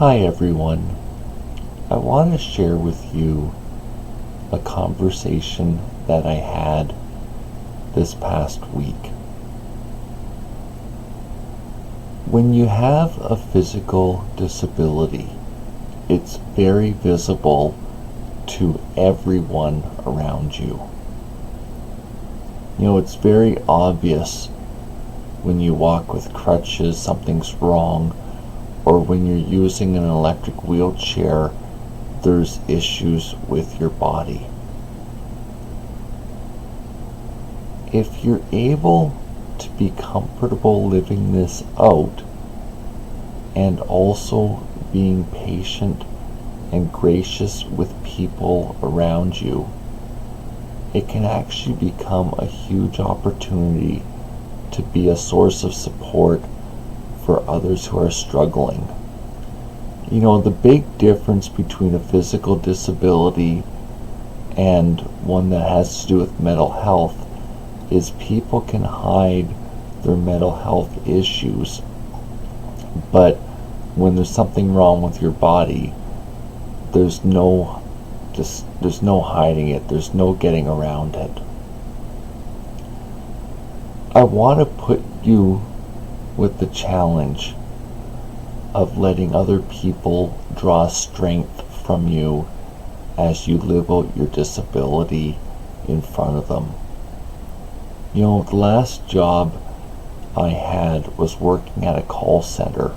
Hi everyone. I want to share with you a conversation that I had this past week. When you have a physical disability, it's very visible to everyone around you. It's very obvious when you walk with crutches, something's wrong, or when you're using an electric wheelchair, there's issues with your body. If you're able to be comfortable living this out and also being patient and gracious with people around you, it can actually become a huge opportunity to be a source of support for others who are struggling. The big difference between a physical disability and one that has to do with mental health is people can hide their mental health issues, but when there's something wrong with your body, there's no hiding it, there's no getting around it. I want to put you with the challenge of letting other people draw strength from you as you live out your disability in front of them. The last job I had was working at a call center,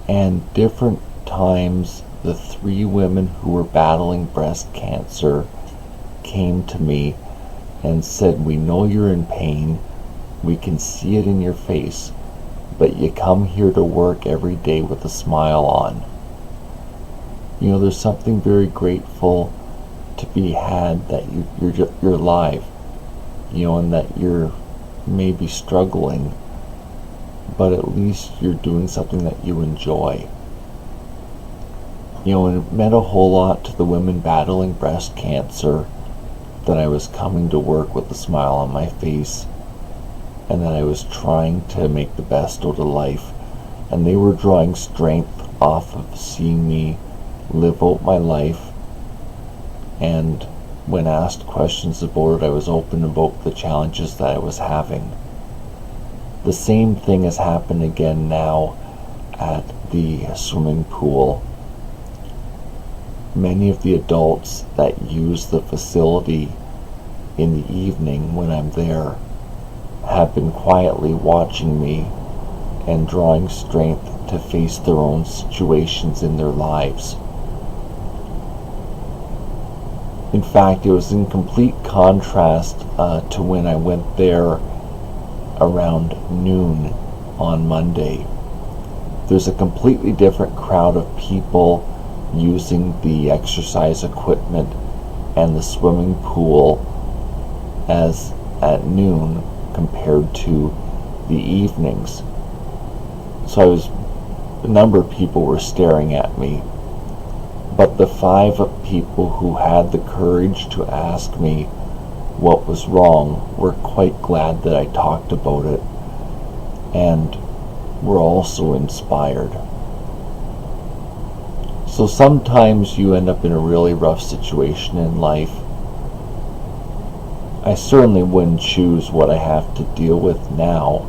and different times the 3 women who were battling breast cancer came to me and said, "We know you're in pain, we can see it in your face, but you come here to work every day with a smile on." There's something very grateful to be had that you're alive, and that you're maybe struggling, but at least you're doing something that you enjoy. And it meant a whole lot to the women battling breast cancer that I was coming to work with a smile on my face, and that I was trying to make the best out of life, and they were drawing strength off of seeing me live out my life. And when asked questions about it, I was open about the challenges that I was having. The same thing has happened again now at the swimming pool. Many of the adults that use the facility in the evening when I'm there have been quietly watching me and drawing strength to face their own situations in their lives. In fact, it was in complete contrast to when I went there around noon on Monday. There's a completely different crowd of people using the exercise equipment and the swimming pool as at noon compared to the evenings. So a number of people were staring at me, but the 5 people who had the courage to ask me what was wrong were quite glad that I talked about it, and were also inspired. So sometimes you end up in a really rough situation in life. I certainly wouldn't choose what I have to deal with now,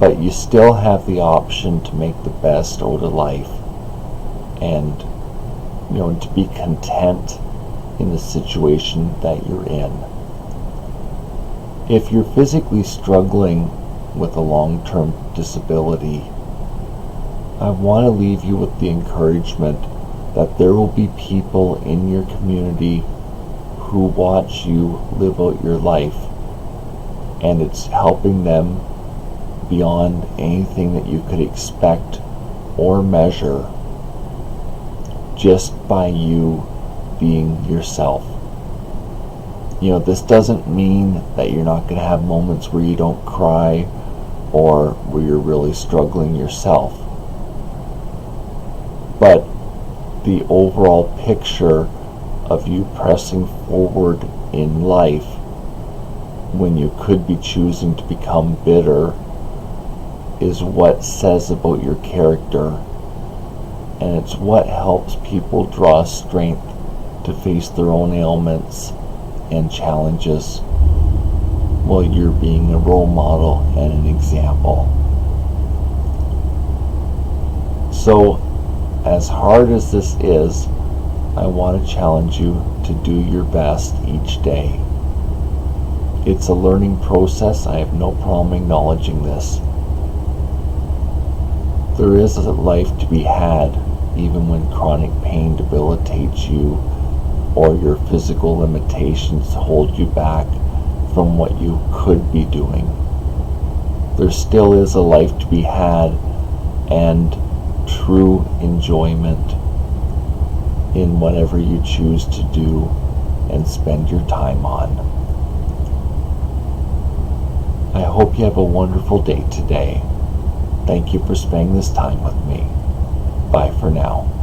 but you still have the option to make the best out of life and to be content in the situation that you're in. If you're physically struggling with a long-term disability, I want to leave you with the encouragement that there will be people in your community who watch you live out your life, and it's helping them beyond anything that you could expect or measure just by you being yourself. This doesn't mean that you're not going to have moments where you don't cry or where you're really struggling yourself. But the overall picture of you pressing forward in life when you could be choosing to become bitter is what says about your character, and it's what helps people draw strength to face their own ailments and challenges while you're being a role model and an example. So, as hard as this is, I want to challenge you to do your best each day. It's a learning process. I have no problem acknowledging this. There is a life to be had even when chronic pain debilitates you or your physical limitations hold you back from what you could be doing. There still is a life to be had and true enjoyment in whatever you choose to do and spend your time on. I hope you have a wonderful day today. Thank you for spending this time with me. Bye for now.